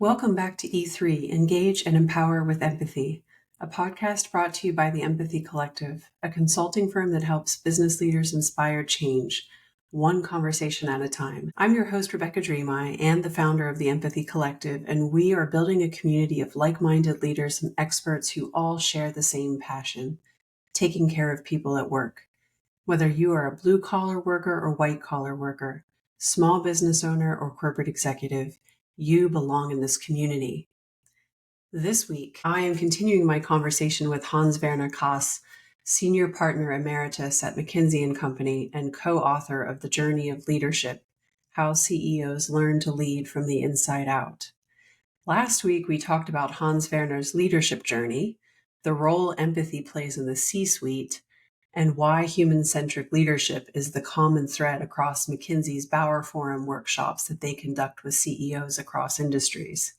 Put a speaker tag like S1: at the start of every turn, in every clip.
S1: Welcome back to E3, Engage and Empower with Empathy, a podcast brought to you by the Empathy Collective, a consulting firm that helps business leaders inspire change, one conversation at a time. I'm your host, Rebecca Dreameye, and the founder of the Empathy Collective, and we are building a community of like-minded leaders and experts who all share the same passion, taking care of people at work. Whether you are a blue-collar worker or white-collar worker, small business owner or corporate executive, you belong in this community. This week, I am continuing my conversation with Hans-Werner Kaas, Senior Partner Emeritus at McKinsey & Company and co-author of The Journey of Leadership, How CEOs Learn to Lead from the Inside Out. Last week, we talked about Hans-Werner's leadership journey, the role empathy plays in the C-suite, and why human-centric leadership is the common thread across McKinsey's Bauer Forum workshops that they conduct with CEOs across industries.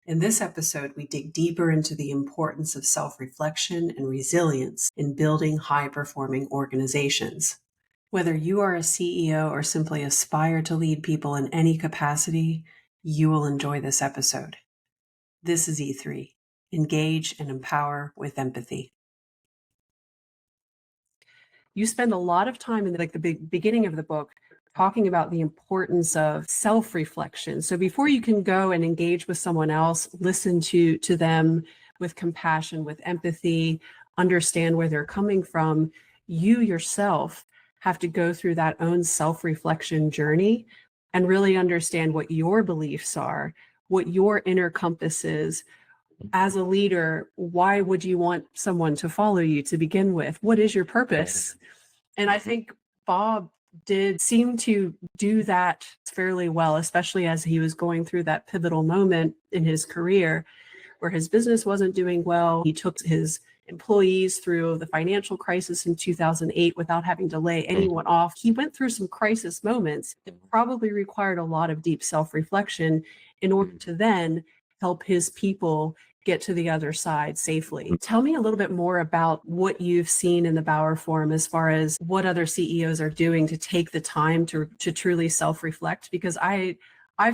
S1: In this episode, we dig deeper into the importance of self-reflection and resilience in building high-performing organizations. Whether you are a CEO or simply aspire to lead people in any capacity, you will enjoy this episode. This is E3, Engage and Empower with Empathy. You spend a lot of time in the beginning of the book talking about the importance of self-reflection. So before you can go and engage with someone else, listen to them with compassion, with empathy, understand where they're coming from, you yourself have to go through that own self-reflection journey and really understand what your beliefs are, what your inner compass is. As a leader, why would you want someone to follow you to begin with? What is your purpose? And I think Bob did seem to do that fairly well, especially as he was going through that pivotal moment in his career where his business wasn't doing well. He took his employees through the financial crisis in 2008 without having to lay anyone off. He went through some crisis moments that probably required a lot of deep self-reflection in order to then help his people get to the other side safely. Tell me a little bit more about what you've seen in the Bauer Forum as far as what other CEOs are doing to take the time to truly self-reflect, because I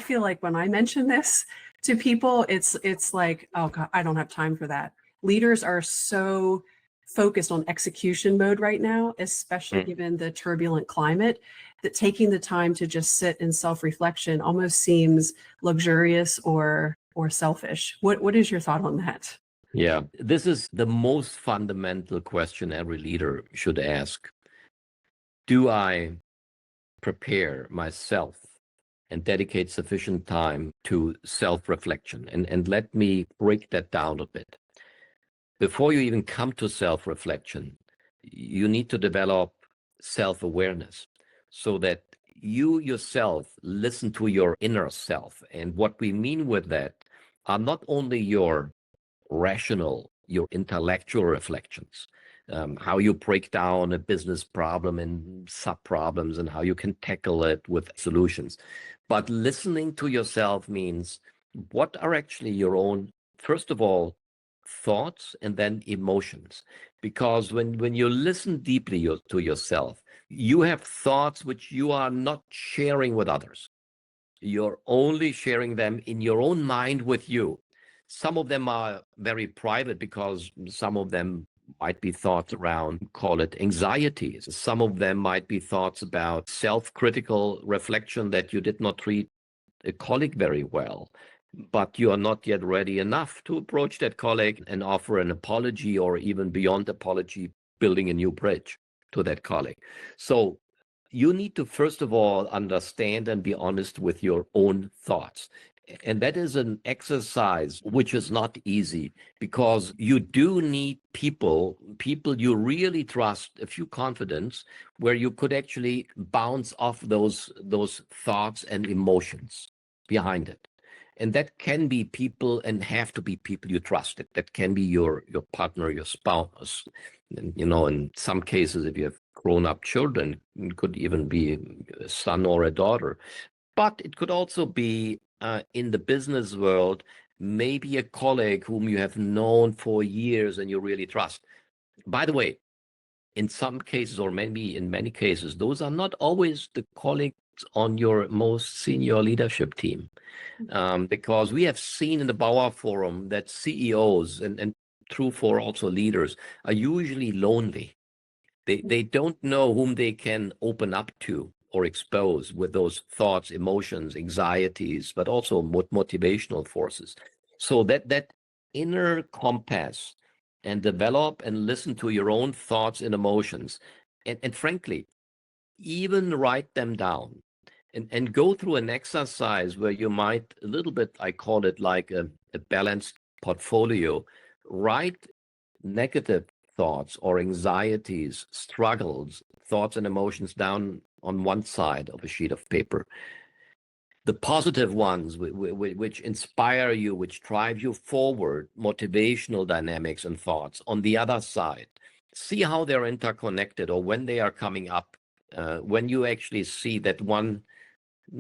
S1: feel like when I mention this to people, it's like, oh God, I don't have time for that. Leaders are so focused on execution mode right now, especially given the turbulent climate, that taking the time to just sit in self-reflection almost seems luxurious or selfish. What is your thought on that?
S2: Yeah, this is the most fundamental question every leader should ask. Do I prepare myself and dedicate sufficient time to self-reflection? And let me break that down a bit. Before you even come to self-reflection, you need to develop self-awareness so that you yourself listen to your inner self. And what we mean with that are not only your rational, your intellectual reflections, how you break down a business problem in sub-problems and how you can tackle it with solutions. But listening to yourself means what are actually your own, first of all, thoughts and then emotions. Because when you listen deeply to yourself, you have thoughts which you are not sharing with others. You're only sharing them in your own mind with you. Some of them are very private because some of them might be thoughts around, call it anxieties. Some of them might be thoughts about self-critical reflection that you did not treat a colleague very well, but you are not yet ready enough to approach that colleague and offer an apology, or even beyond apology, building a new bridge to that colleague. So you need to, first of all, understand and be honest with your own thoughts. And that is an exercise which is not easy, because you do need people you really trust, a few confidence, where you could actually bounce off those thoughts and emotions behind it. And that can be people, and have to be people you trust. That can be your partner, your spouse. And, in some cases, if you have grown-up children, it could even be a son or a daughter. But it could also be in the business world, maybe a colleague whom you have known for years and you really trust. By the way, in some cases, or maybe in many cases, those are not always the colleagues on your most senior leadership team. Because we have seen in the Bauer Forum that CEOs and true for also leaders are usually lonely. They don't know whom they can open up to or expose with those thoughts, emotions, anxieties, but also motivational forces. So that inner compass and develop and listen to your own thoughts and emotions. And frankly, even write them down and go through an exercise where you might a little bit, I call it like a balanced portfolio, write negative thoughts or anxieties, struggles, thoughts and emotions down on one side of a sheet of paper. The positive ones which inspire you, which drive you forward, motivational dynamics and thoughts on the other side. See how they're interconnected or when they are coming up. When you actually see that one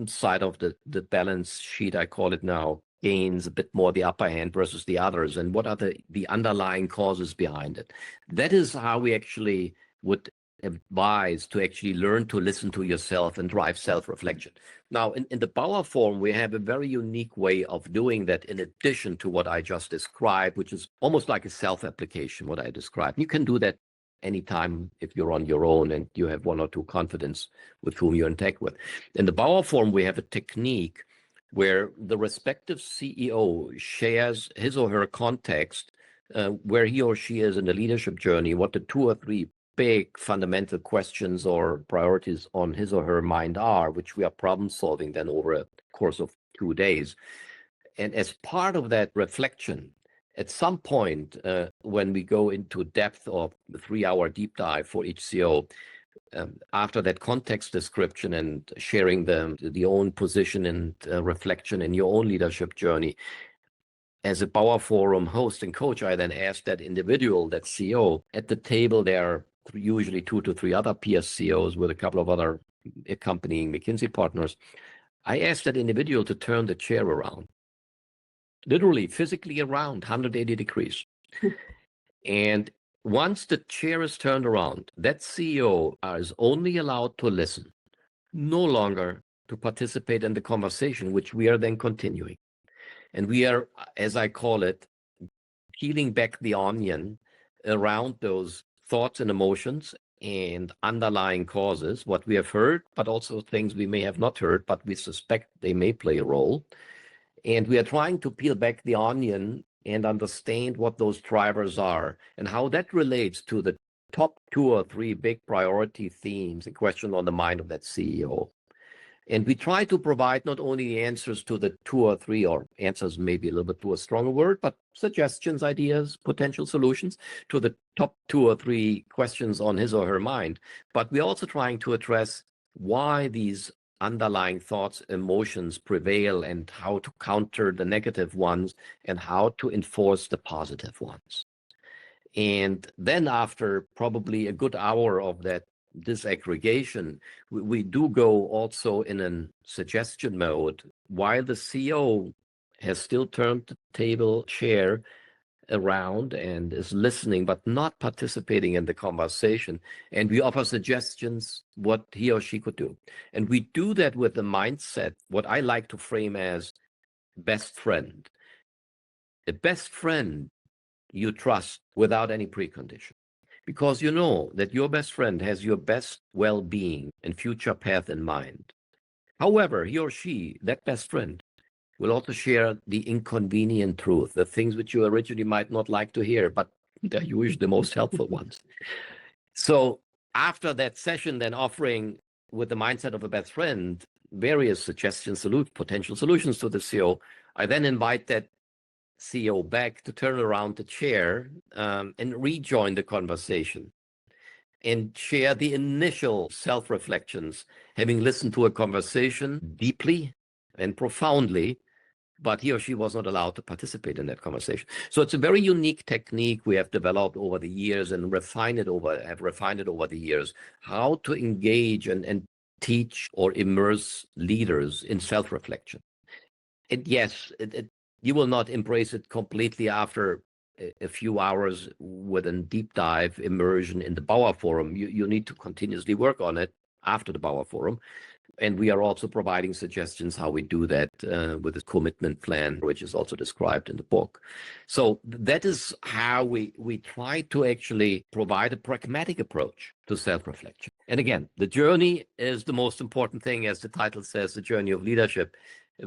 S2: side of the balance sheet, I call it now, gains a bit more the upper hand versus the others, and what are the underlying causes behind it. That is how we actually would advise to actually learn to listen to yourself and drive self-reflection. Now, in the Bauer Forum, we have a very unique way of doing that in addition to what I just described, which is almost like a self-application, what I described. You can do that anytime if you're on your own and you have one or two confidants with whom you're in tech with. In the Bauer Forum, we have a technique where the respective CEO shares his or her context, where he or she is in the leadership journey, what the 2 or 3 big fundamental questions or priorities on his or her mind are, which we are problem solving then over a course of 2 days. And as part of that reflection, at some point, when we go into depth of the 3-hour deep dive for each CEO, after that context description and sharing the own position and reflection in your own leadership journey, as a Bauer Forum host and coach, I then ask that individual, that CEO, at the table there are usually 2 to 3 other peer CEOs with a couple of other accompanying McKinsey partners. I ask that individual to turn the chair around. Literally, physically around 180 degrees. And once the chair is turned around, that CEO is only allowed to listen, no longer to participate in the conversation, which we are then continuing. And we are, as I call it, peeling back the onion around those thoughts and emotions and underlying causes, what we have heard, but also things we may have not heard, but we suspect they may play a role. And we are trying to peel back the onion and understand what those drivers are and how that relates to the top 2 or 3 big priority themes, a question on the mind of that CEO. And we try to provide not only the answers to the 2 or 3, or answers maybe a little bit too a stronger word, but suggestions, ideas, potential solutions to the top 2 or 3 questions on his or her mind. But we're also trying to address why these underlying thoughts, emotions prevail and how to counter the negative ones and how to enforce the positive ones. And then after probably a good hour of that disaggregation, we do go also in a suggestion mode while the CEO has still turned the table chair around and is listening but not participating in the conversation, and we offer suggestions what he or she could do. And we do that with the mindset, what I like to frame as best friend. A best friend you trust without any precondition, because you know that your best friend has your best well-being and future path in mind. However, he or she, that best friend, will also share the inconvenient truth, the things which you originally might not like to hear, but they're usually the most helpful ones. So after that session, then offering with the mindset of a best friend, various suggestions, potential solutions to the CEO, I then invite that CEO back to turn around the chair and rejoin the conversation and share the initial self-reflections, having listened to a conversation deeply and profoundly, but he or she was not allowed to participate in that conversation. So it's a very unique technique we have developed over the years and have refined it over the years, how to engage and teach or immerse leaders in self-reflection. And yes, you will not embrace it completely after a few hours with a deep dive immersion in the Bauer Forum. You need to continuously work on it after the Bauer Forum. And we are also providing suggestions how we do that with a commitment plan, which is also described in the book. So that is how we try to actually provide a pragmatic approach to self-reflection. And again, the journey is the most important thing, as the title says, the journey of leadership.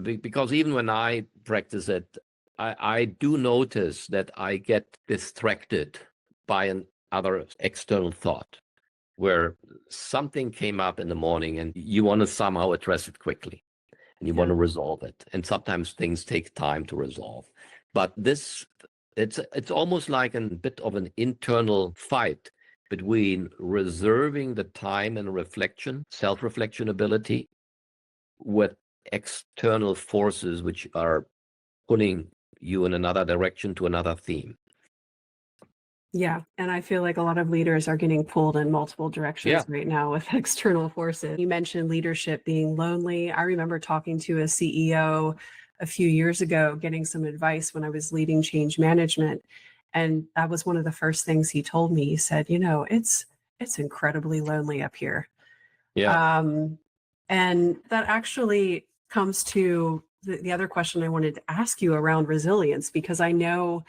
S2: Because even when I practice it, I do notice that I get distracted by another external thought, where something came up in the morning and you want to somehow address it quickly and you want to resolve it. And sometimes things take time to resolve. But it's almost like a bit of an internal fight between reserving the time and reflection, self-reflection ability, with external forces which are pulling you in another direction to another theme.
S1: Yeah. And I feel like a lot of leaders are getting pulled in multiple directions right now with external forces. You mentioned leadership being lonely. I remember talking to a CEO a few years ago, getting some advice when I was leading change management. And that was one of the first things he told me. He said, it's incredibly lonely up here.
S2: Yeah.
S1: And that actually comes to the other question I wanted to ask you around resilience, because I know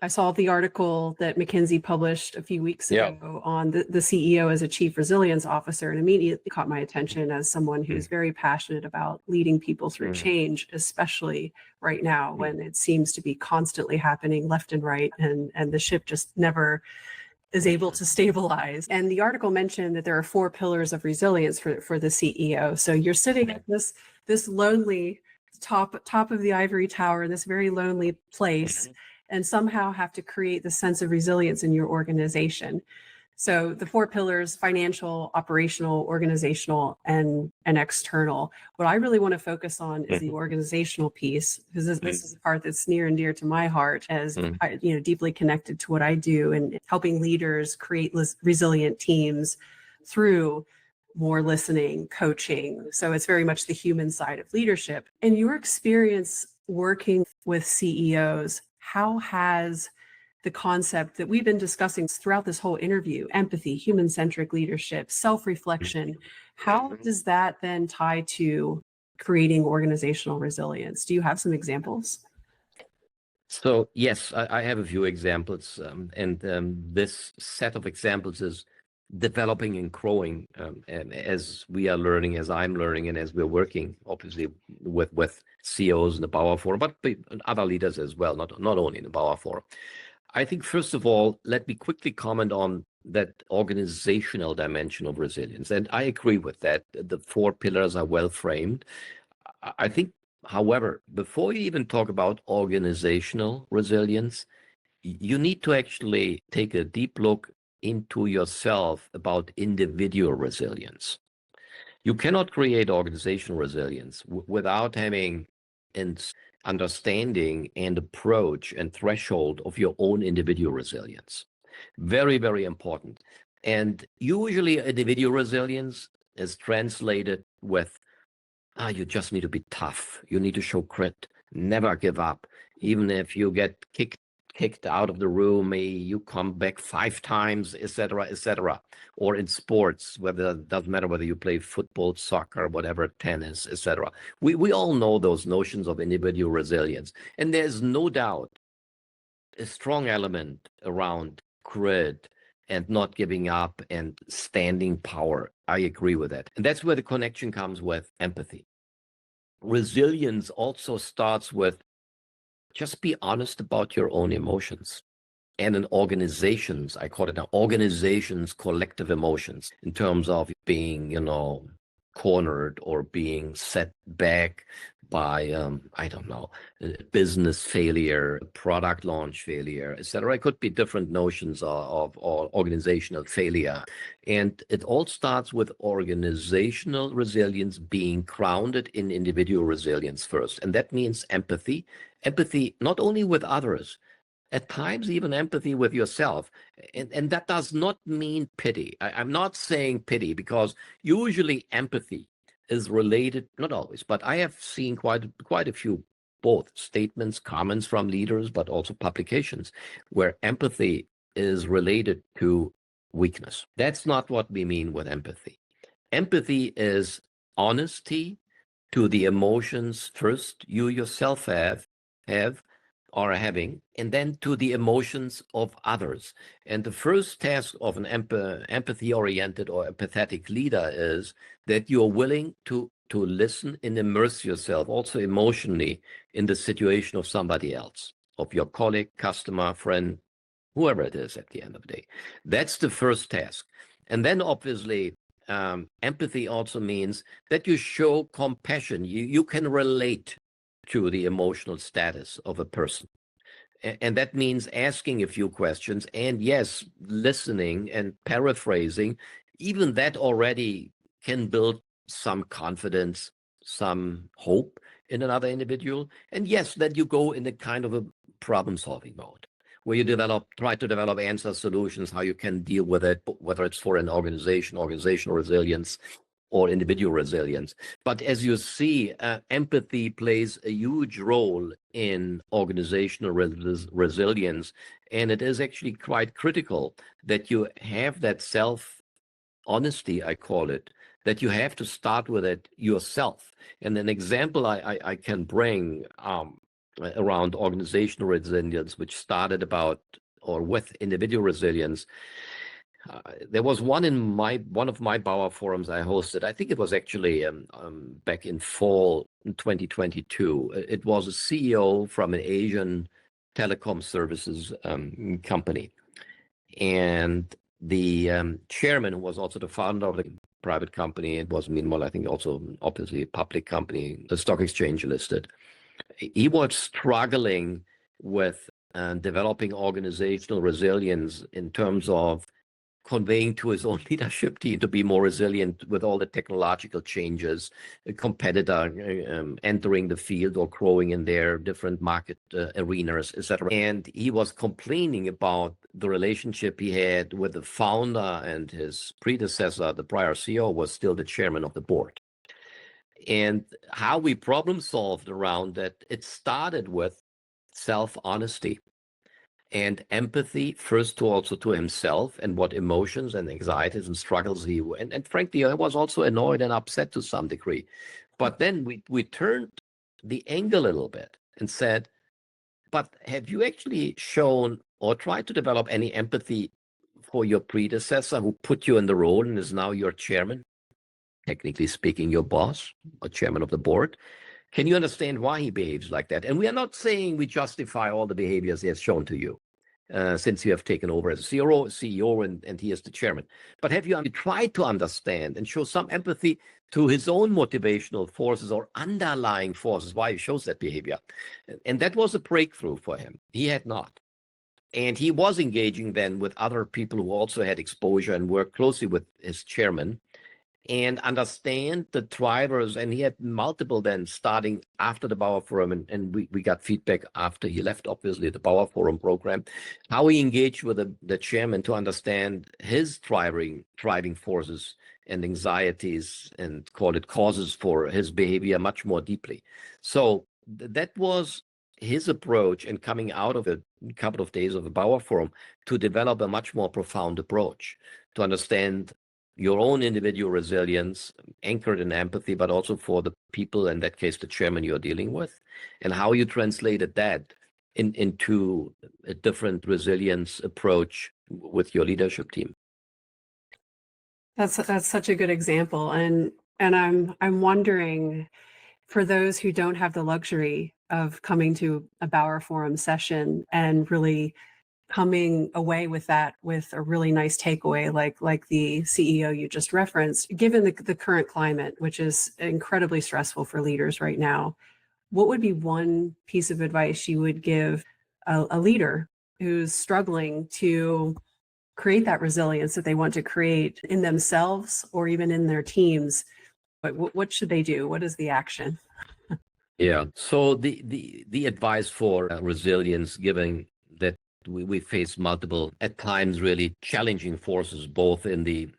S1: I saw the article that McKinsey published a few weeks ago on the CEO as a chief resilience officer, and immediately caught my attention as someone who's very passionate about leading people through change, especially right now when it seems to be constantly happening left and right, and the ship just never is able to stabilize. And the article mentioned that there are 4 pillars of resilience for the CEO. So you're sitting at this lonely top of the ivory tower in this very lonely place, and somehow have to create the sense of resilience in your organization. So the 4 pillars: financial, operational, organizational, and external. What I really want to focus on is the organizational piece, because this is the part that's near and dear to my heart, as deeply connected to what I do and helping leaders create resilient teams through more listening, coaching. So it's very much the human side of leadership. In your experience working with CEOs, how has the concept that we've been discussing throughout this whole interview, empathy, human-centric leadership, self-reflection, how does that then tie to creating organizational resilience? Do you have some examples?
S2: So yes, I have a few examples, and this set of examples is developing and growing as we are learning, as I'm learning, and as we're working, obviously, with CEOs in the Bauer Forum, but other leaders as well, not only in the Bauer Forum. I think, first of all, let me quickly comment on that organizational dimension of resilience. And I agree with that. The 4 pillars are well framed. I think, however, before you even talk about organizational resilience, you need to actually take a deep look into yourself about individual resilience. You cannot create organizational resilience without having an understanding and approach and threshold of your own individual resilience. Very, very important. And usually individual resilience is translated with, you just need to be tough. You need to show grit, never give up. Even if you get kicked out of the room, you come back 5 times, etc., etc. Or in sports, whether it doesn't matter whether you play football, soccer, whatever, tennis, etc. We all know those notions of individual resilience, and there's no doubt a strong element around grit and not giving up and standing power. I agree with that, and that's where the connection comes with empathy. Resilience also starts with just be honest about your own emotions. And in organizations, I call it organizations' collective emotions, in terms of being, cornered or being set back by, I don't know, business failure, product launch failure, etc. It could be different notions of organizational failure. And it all starts with organizational resilience being grounded in individual resilience first. And that means empathy not only with others, at times even empathy with yourself. And that does not mean pity. I'm not saying pity, because usually empathy is related, not always, but I have seen quite a few both statements, comments from leaders, but also publications where empathy is related to weakness. That's not what we mean with empathy. Empathy is honesty to the emotions first you yourself have or are having, and then to the emotions of others. And the first task of an empathy-oriented or empathetic leader is that you're willing to listen and immerse yourself also emotionally in the situation of somebody else, of your colleague, customer, friend, whoever it is at the end of the day. That's the first task. And then obviously, empathy also means that you show compassion. You can relate to the emotional status of a person. And that means asking a few questions and, yes, listening and paraphrasing. Even that already can build some confidence, some hope in another individual. And yes, then you go in a kind of a problem-solving mode, where you try to develop answer solutions, how you can deal with it, whether it's for an organizational resilience or individual resilience. But as you see, empathy plays a huge role in organizational resilience. And it is actually quite critical that you have that self-honesty, I call it, that you have to start with it yourself. And an example I can bring around organizational resilience, which started about or with individual resilience. There was one of my Bauer forums I hosted. I think it was actually back in fall 2022. It was a CEO from an Asian telecom services company, and the chairman, who was also the founder of the private company, it was meanwhile I think also obviously a public company, the stock exchange listed. He was struggling with developing organizational resilience in terms of conveying to his own leadership team to be more resilient with all the technological changes, a competitor entering the field or growing in their different market arenas, etc. And he was complaining about the relationship he had with the founder, and his predecessor, the prior CEO, was still the chairman of the board. And how we problem solved around that, it started with self-honesty and empathy, first to himself and what emotions and anxieties and struggles and frankly, I was also annoyed and upset to some degree. But then we turned the angle a little bit and said, but have you actually shown or tried to develop any empathy for your predecessor who put you in the role and is now your chairman, technically speaking, your boss or chairman of the board? Can you understand why he behaves like that? And we are not saying we justify all the behaviors he has shown to you since you have taken over as a CEO and he is the chairman. But have you tried to understand and show some empathy to his own motivational forces or underlying forces, why he shows that behavior? And that was a breakthrough for him. He had not. And he was engaging then with other people who also had exposure and worked closely with his chairman and understand the drivers. And he had multiple then starting after the Bauer Forum, and we got feedback after he left, obviously, the Bauer Forum program, how he engaged with the chairman to understand his driving forces and anxieties and call it causes for his behavior much more deeply. So that was his approach, and coming out of a couple of days of the Bauer Forum to develop a much more profound approach to understand your own individual resilience anchored in empathy, but also for the people, in that case, the chairman you're dealing with, and how you translated that into a different resilience approach with your leadership team.
S1: That's such a good example. And I'm wondering, for those who don't have the luxury of coming to a Bauer Forum session and really coming away with that with a really nice takeaway, like the CEO you just referenced, given the current climate, which is incredibly stressful for leaders right now, what would be one piece of advice you would give a leader who's struggling to create that resilience that they want to create in themselves or even in their teams? What should they do? What is the action?
S2: Yeah. So the advice for resilience, given that we face multiple, at times, really challenging forces, both in the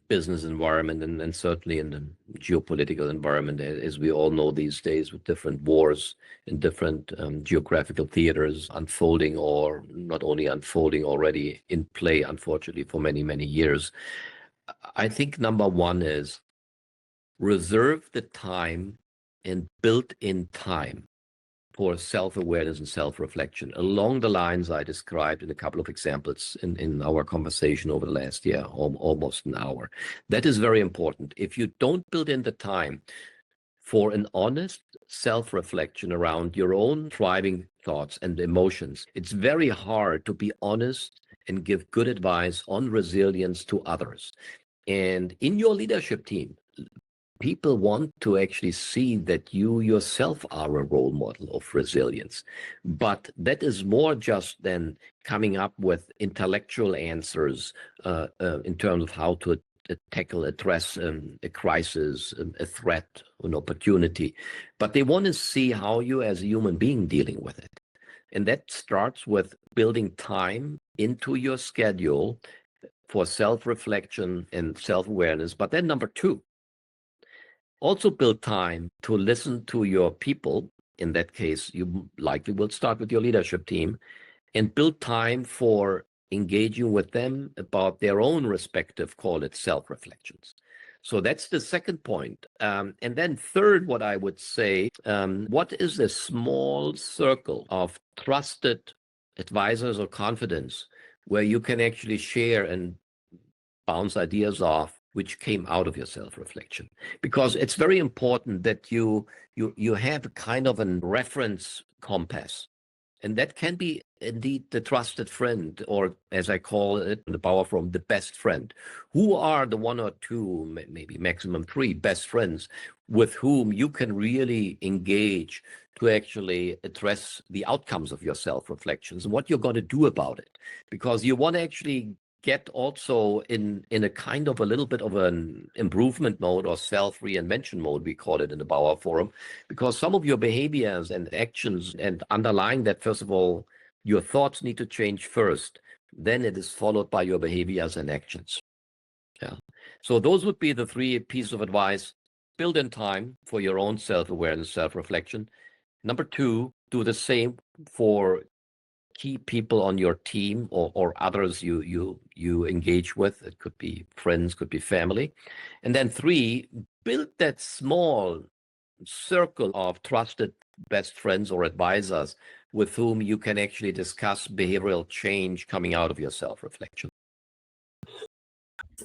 S2: business environment and certainly in the geopolitical environment, as we all know these days, with different wars in different geographical theaters unfolding, or not only unfolding, already in play, unfortunately, for many, many years. I think number one is reserve the time and build in time for self-awareness and self-reflection along the lines I described in a couple of examples in our conversation over the last year, almost an hour. That is very important. If you don't build in the time for an honest self-reflection around your own driving thoughts and emotions, it's very hard to be honest and give good advice on resilience to others. And in your leadership team, people want to actually see that you yourself are a role model of resilience. But that is more just than coming up with intellectual answers in terms of how to address a crisis, a threat, an opportunity. But they want to see how you as a human being dealing with it. And that starts with building time into your schedule for self-reflection and self-awareness. But then number two, also build time to listen to your people. In that case, you likely will start with your leadership team and build time for engaging with them about their own respective, call it self-reflections. So that's the second point. And then third, what I would say, what is a small circle of trusted advisors or confidence where you can actually share and bounce ideas off which came out of your self-reflection? Because it's very important that you have a kind of a reference compass. And that can be indeed the trusted friend, or as I call it in the Power Forum, the best friend. Who are the one or two, maybe maximum three best friends with whom you can really engage to actually address the outcomes of your self-reflections and what you're going to do about it? Because you want to actually get also in a kind of a little bit of an improvement mode or self-reinvention mode, we call it in the Bauer Forum, because some of your behaviors and actions, and underlying that, first of all, your thoughts need to change first, then it is followed by your behaviors and actions. Yeah. So those would be the three pieces of advice. Build in time for your own self-awareness, self-reflection. Number two, do the same for key people on your team or others you engage with. It could be friends, could be family. And then three, build that small circle of trusted best friends or advisors with whom you can actually discuss behavioral change coming out of your self-reflection.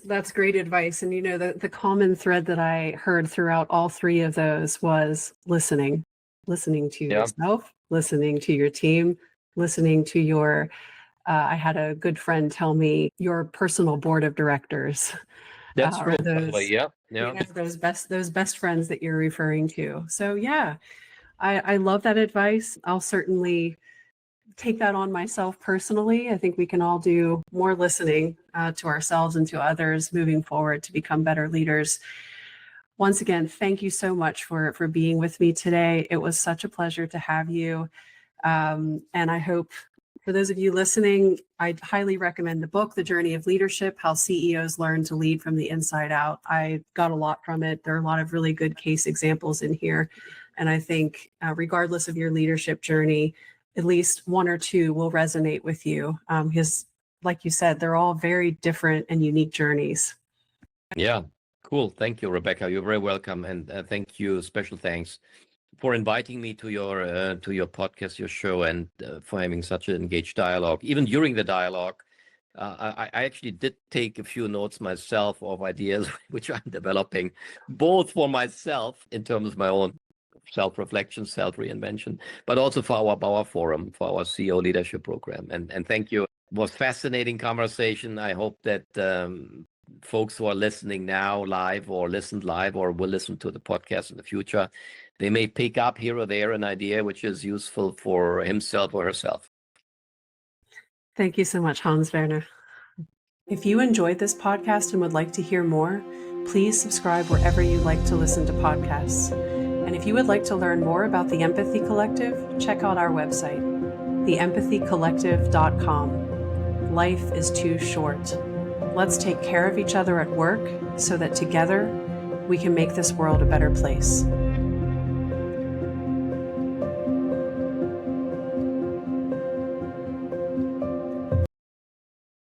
S1: That's great advice. And the common thread that I heard throughout all three of those was listening to yourself, listening to your team, listening to your, I had a good friend tell me, your personal board of directors.
S2: That's right.
S1: Those,
S2: yeah.
S1: Those best friends that you're referring to. So yeah, I love that advice. I'll certainly take that on myself personally. I think we can all do more listening to ourselves and to others moving forward to become better leaders. Once again, thank you so much for being with me today. It was such a pleasure to have you. And I hope for those of you listening, I highly recommend the book, The Journey of Leadership, How CEOs Learn to Lead from the Inside Out. I got a lot from it. There are a lot of really good case examples in here. And I think regardless of your leadership journey, at least one or two will resonate with you. Because like you said, they're all very different and unique journeys.
S2: Yeah, cool. Thank you, Rebecca. You're very welcome. And thank you. Special thanks for inviting me to your podcast, your show, and for having such an engaged dialogue. Even during the dialogue, I actually did take a few notes myself of ideas which I'm developing, both for myself in terms of my own self-reflection, self-reinvention, but also for our Bauer Forum, for our CEO leadership program. And thank you. It was a fascinating conversation. I hope that folks who are listening now live or listened live or will listen to the podcast in the future, they may pick up here or there an idea which is useful for himself or herself.
S1: Thank you so much, Hans-Werner. If you enjoyed this podcast and would like to hear more, please subscribe wherever you like to listen to podcasts. And if you would like to learn more about the Empathy Collective, check out our website, theempathycollective.com. Life is too short. Let's take care of each other at work so that together we can make this world a better place.